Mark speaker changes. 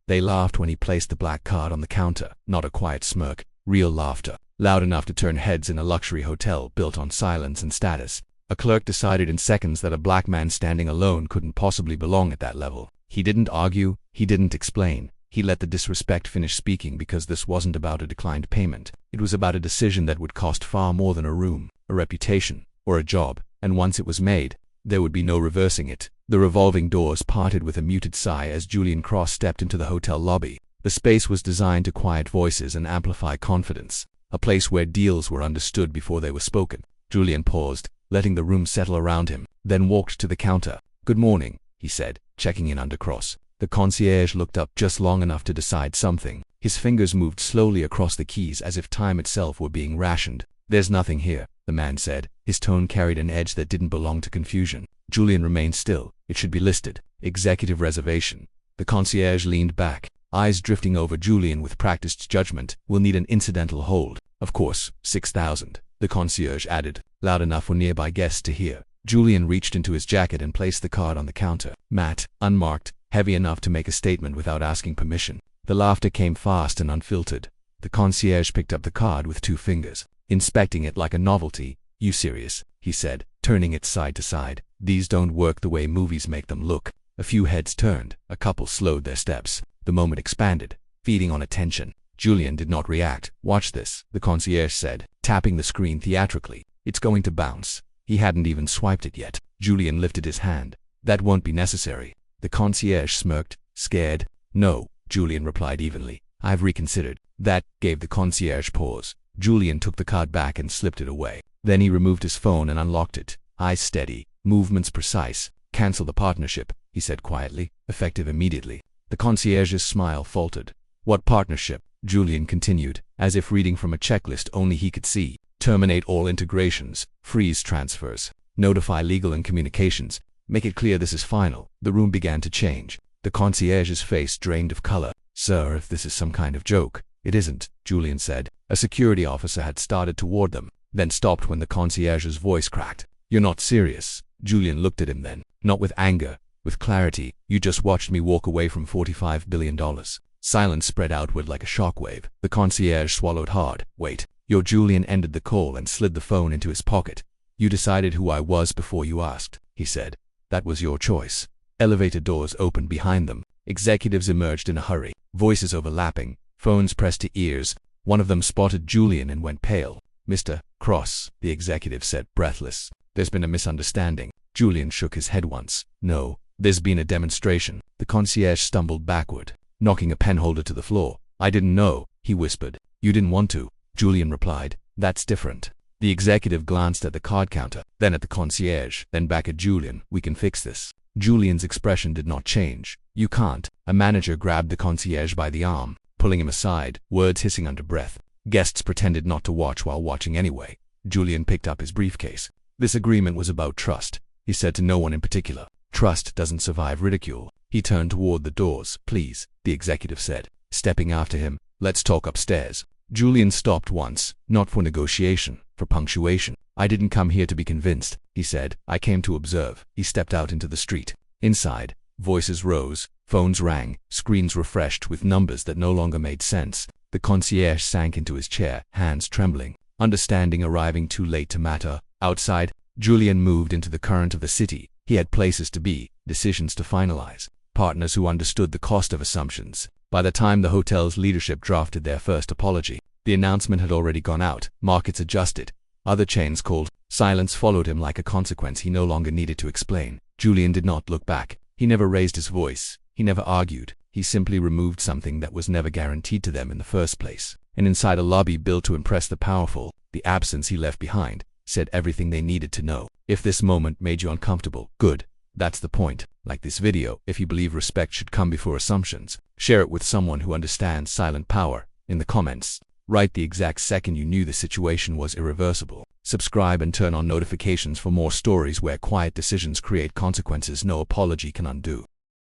Speaker 1: They laughed when he placed the black card on the counter, not a quiet smirk, real laughter, loud enough to turn heads in a luxury hotel built on silence and status. A clerk decided in seconds that a black man standing alone couldn't possibly belong at that level. He didn't argue, he didn't explain. He let the disrespect finish speaking because this wasn't about a declined payment. It was about a decision that would cost far more than a room, a reputation, or a job, and once it was made, there would be no reversing it. The revolving doors parted with a muted sigh as Julian Cross stepped into the hotel lobby. The space was designed to quiet voices and amplify confidence, a place where deals were understood before they were spoken. Julian paused, letting the room settle around him, then walked to the counter. "Good morning," he said, checking in under Cross. The concierge looked up just long enough to decide something. His fingers moved slowly across the keys as if time itself were being rationed. "There's nothing here," the man said. His tone carried an edge that didn't belong to confusion. Julian remained still. "It should be listed. Executive reservation." The concierge leaned back, eyes drifting over Julian with practiced judgment. "We'll need an incidental hold. Of course, 6,000. The concierge added, loud enough for nearby guests to hear. Julian reached into his jacket and placed the card on the counter. Matte, unmarked, heavy enough to make a statement without asking permission. The laughter came fast and unfiltered. The concierge picked up the card with 2 fingers, inspecting it like a novelty. "You serious?" he said, turning it side to side. "These don't work the way movies make them look." A few heads turned, a couple slowed their steps. The moment expanded, feeding on attention. Julian did not react. "Watch this," the concierge said, tapping the screen theatrically. "It's going to bounce." He hadn't even swiped it yet. Julian lifted his hand. "That won't be necessary." The concierge smirked, scared. "No," Julian replied evenly. "I've reconsidered." That gave the concierge pause. Julian took the card back and slipped it away. Then he removed his phone and unlocked it. Eyes steady, movements precise. "Cancel the partnership," he said quietly, effective immediately. The concierge's smile faltered. "What partnership?" Julian continued, as if reading from a checklist only he could see. "Terminate all integrations, freeze transfers, notify legal and communications. Make it clear this is final." The room began to change. The concierge's face drained of color. "Sir, if this is some kind of joke." "It isn't," Julian said. A security officer had started toward them, then stopped when the concierge's voice cracked. "You're not serious." Julian looked at him then, not with anger, with clarity. "You just watched me walk away from $45 billion. Silence spread outward like a shockwave. The concierge swallowed hard. "Wait." Julian ended the call and slid the phone into his pocket. "You decided who I was before you asked," he said. "That was your choice." Elevator doors opened behind them. Executives emerged in a hurry, voices overlapping, phones pressed to ears. One of them spotted Julian and went pale. "Mr. Cross," the executive said, breathless. "There's been a misunderstanding." Julian shook his head once. "No, there's been a demonstration." The concierge stumbled backward, knocking a penholder to the floor. "I didn't know," he whispered. "You didn't want to," Julian replied. "That's different." The executive glanced at the card counter, then at the concierge, then back at Julian. "We can fix this." Julian's expression did not change. "You can't." A manager grabbed the concierge by the arm, pulling him aside, words hissing under breath. Guests pretended not to watch while watching anyway. Julian picked up his briefcase. "This agreement was about trust," he said to no one in particular. "Trust doesn't survive ridicule." He turned toward the doors. "Please," the executive said, stepping after him. "Let's talk upstairs." Julian stopped once, not for negotiation, for punctuation. "I didn't come here to be convinced," he said. "I came to observe." He stepped out into the street. Inside, voices rose, phones rang, screens refreshed with numbers that no longer made sense. The concierge sank into his chair, hands trembling, understanding arriving too late to matter. Outside, Julian moved into the current of the city. He had places to be, decisions to finalize, partners who understood the cost of assumptions. By the time the hotel's leadership drafted their first apology, the announcement had already gone out. Markets adjusted. Other chains called. Silence followed him like a consequence he no longer needed to explain. Julian did not look back. He never raised his voice. He never argued. He simply removed something that was never guaranteed to them in the first place. And inside a lobby built to impress the powerful, the absence he left behind said everything they needed to know. If this moment made you uncomfortable, good. That's the point. Like this video, if you believe respect should come before assumptions, share it with someone who understands silent power. In the comments, write the exact second you knew the situation was irreversible. Subscribe and turn on notifications for more stories where quiet decisions create consequences no apology can undo.